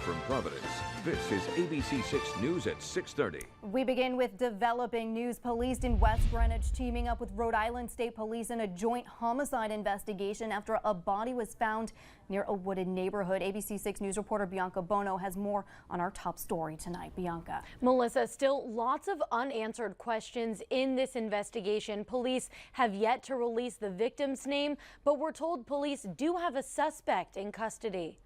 from Providence, this is ABC 6 News at 6:30. We begin with developing news. Police in West Greenwich teaming up with Rhode Island State Police in a joint homicide investigation after a body was found near a wooded neighborhood. ABC 6 News reporter Bianca Bono has more on our top story tonight. Bianca. Melissa, still lots of unanswered questions in this investigation. Police have yet to release the victim's name, but we're told police do have a suspect in custody.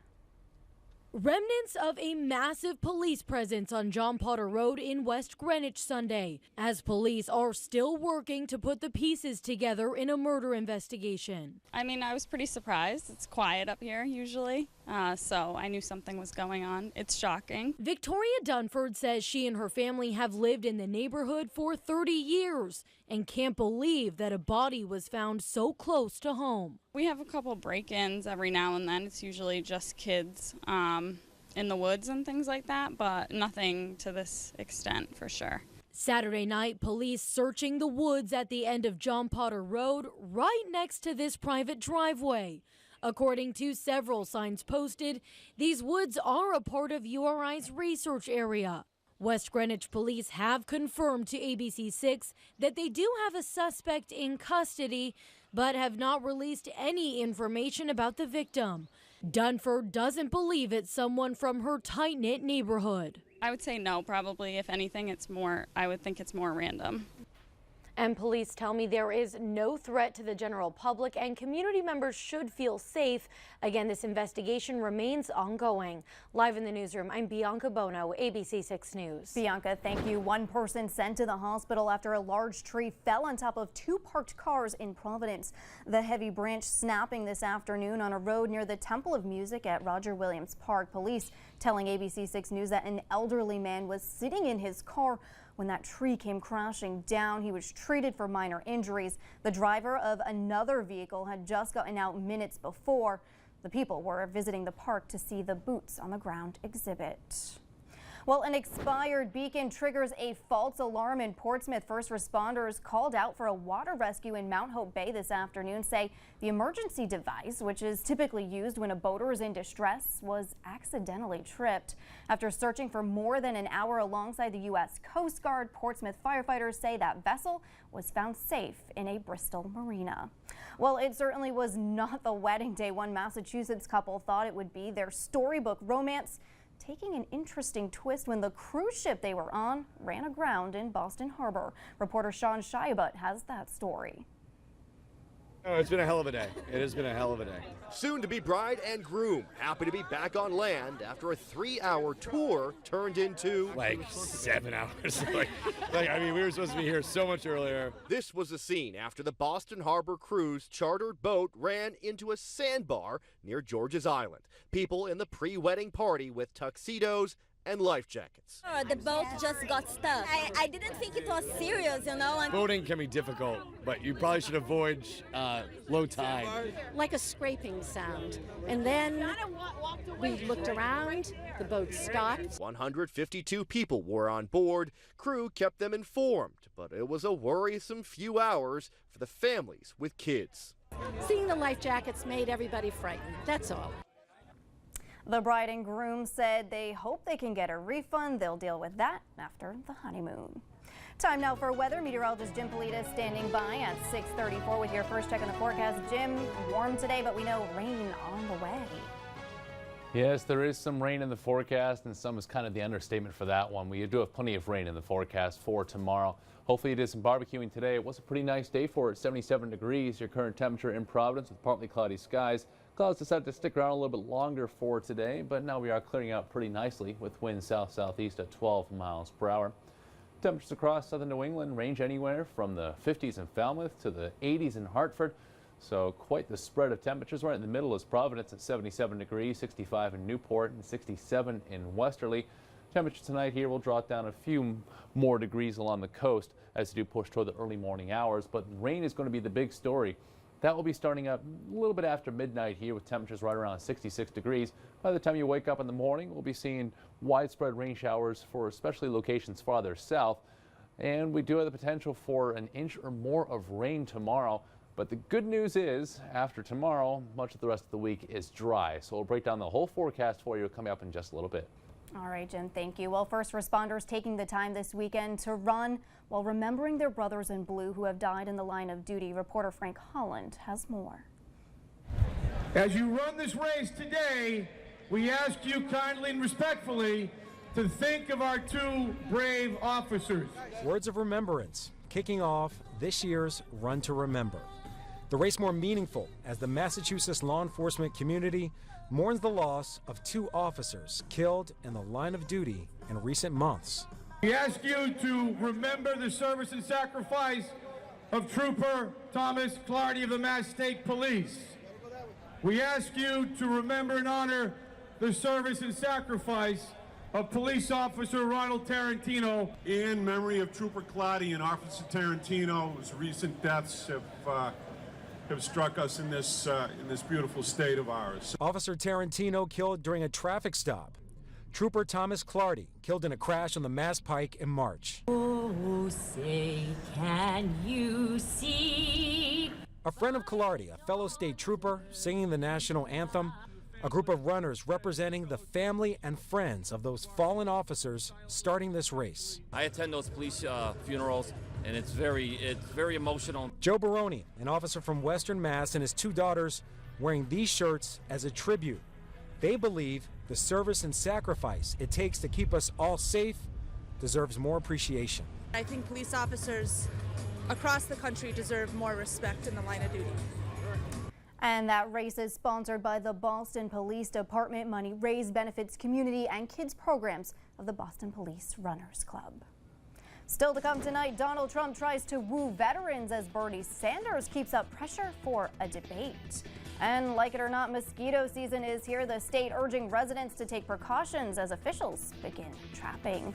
Remnants of a massive police presence on John Potter Road in West Greenwich Sunday, as police are still working to put the pieces together in a murder investigation. I mean, I was pretty surprised. It's quiet up here usually, so I knew something was going on. It's shocking. Victoria Dunford says she and her family have lived in the neighborhood for 30 years and can't believe that a body was found so close to home. We have a couple break-ins every now and then. It's usually just kids in the woods and things like that, but nothing to this extent for sure. Saturday night, police searching the woods at the end of John Potter Road, right next to this private driveway. According to several signs posted, these woods are a part of URI's research area. West Greenwich police have confirmed to ABC 6 that they do have a suspect in custody, but have not released any information about the victim. Dunford doesn't believe it's someone from her tight-knit neighborhood. I would say no, probably. If anything, I would think it's more random. And police tell me there is no threat to the general public and community members should feel safe. Again, this investigation remains ongoing. Live in the newsroom, I'm Bianca Bono, ABC 6 News. Bianca, thank you. One person sent to the hospital after a large tree fell on top of two parked cars in Providence. The heavy branch snapping this afternoon on a road near the Temple of Music at Roger Williams Park. Police telling ABC 6 News that an elderly man was sitting in his car when that tree came crashing down. He was treated for minor injuries. The driver of another vehicle had just gotten out minutes before. The people were visiting the park to see the boots on the ground exhibit. Well, an expired beacon triggers a false alarm in Portsmouth. First responders called out for a water rescue in Mount Hope Bay this afternoon say the emergency device, which is typically used when a boater is in distress, was accidentally tripped. After searching for more than an hour alongside the U.S. Coast Guard, Portsmouth firefighters say that vessel was found safe in a Bristol marina. Well, it certainly was not the wedding day one Massachusetts couple thought it would be. Their storybook romance taking an interesting twist when the cruise ship they were on ran aground in Boston Harbor. Reporter Shawn Chaiyabhat has that story. Oh, it's been a hell of a day. It has been a hell of a day. Soon to be bride and groom happy to be back on land after a 3-hour tour turned into like 7 hours. I mean, we were supposed to be here so much earlier. This was the scene after the Boston Harbor cruise chartered boat ran into a sandbar near George's Island. People in the pre-wedding party with tuxedos and life jackets. The boat just got stuck. I didn't think it was serious, you know. Boating can be difficult, but you probably should avoid low tide. Like a scraping sound. And then we looked around, the boat stopped. 152 people were on board. Crew kept them informed, but it was a worrisome few hours for the families with kids. Seeing the life jackets made everybody frightened, that's all. The bride and groom said they hope they can get a refund. They'll deal with that after the honeymoon. Time now for weather. Meteorologist Jim Polita standing by at 6:34 with your first check on the forecast. Jim, warm today, but we know rain on the way. Yes, there is some rain in the forecast, and some is kind of the understatement for that one. We do have plenty of rain in the forecast for tomorrow. Hopefully you did some barbecuing today. It was a pretty nice day for it, 77 degrees. Your current temperature in Providence with partly cloudy skies. Clouds decided to stick around a little bit longer for today, but now we are clearing out pretty nicely with winds south-southeast at 12 miles per hour. Temperatures across southern New England range anywhere from the 50s in Falmouth to the 80s in Hartford. So quite the spread of temperatures. Right in the middle is Providence at 77 degrees, 65 in Newport, and 67 in Westerly. Temperature tonight here will drop down a few more degrees along the coast as you do push toward the early morning hours, but rain is going to be the big story. That will be starting up a little bit after midnight here with temperatures right around 66 degrees. By the time you wake up in the morning, we'll be seeing widespread rain showers for especially locations farther south. And we do have the potential for an inch or more of rain tomorrow. But the good news is, after tomorrow, much of the rest of the week is dry. So we'll break down the whole forecast for you coming up in just a little bit. All right, Jim, thank you. Well, first responders taking the time this weekend to run while remembering their brothers in blue who have died in the line of duty. Reporter Frank Holland has more. As you run this race today, we ask you kindly and respectfully to think of our two brave officers. Words of remembrance kicking off this year's Run to Remember. The race more meaningful as the Massachusetts law enforcement community mourns the loss of two officers killed in the line of duty in recent months. We ask you to remember the service and sacrifice of Trooper Thomas Clardy of the Mass State Police. We ask you to remember and honor the service and sacrifice of Police Officer Ronald Tarantino. In memory of Trooper Clardy and Officer Tarantino, whose recent deaths have struck us in this beautiful state of ours. Officer Tarantino killed during a traffic stop. Trooper Thomas Clardy killed in a crash on the Mass Pike in March. Oh, say, can you see? A friend of Clardy, a fellow state trooper, singing the national anthem. A group of runners representing the family and friends of those fallen officers starting this race. I attend those police funerals, and it's very emotional. Joe Baroni, an officer from Western Mass, and his two daughters wearing these shirts as a tribute. They believe the service and sacrifice it takes to keep us all safe deserves more appreciation. I think police officers across the country deserve more respect in the line of duty. And that race is sponsored by the Boston Police Department. Money raised benefits community and kids programs of the Boston Police Runners Club. Still to come tonight, Donald Trump tries to woo veterans as Bernie Sanders keeps up pressure for a debate. And like it or not, mosquito season is here. The state urging residents to take precautions as officials begin trapping.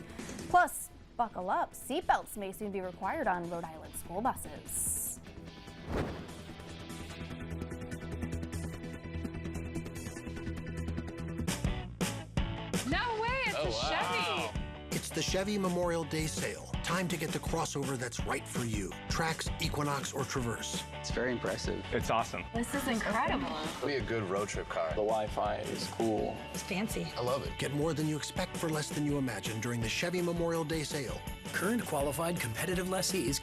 Plus, buckle up. Seatbelts may soon be required on Rhode Island school buses. No way, it's a Chevy. It's the Chevy Memorial Day sale. Time to get the crossover that's right for you. Trax, Equinox, or Traverse. It's very impressive. It's awesome. This is incredible. It'll be a good road trip car. The Wi-Fi is cool. It's fancy. I love it. Get more than you expect for less than you imagine during the Chevy Memorial Day sale. Current qualified competitive lessee is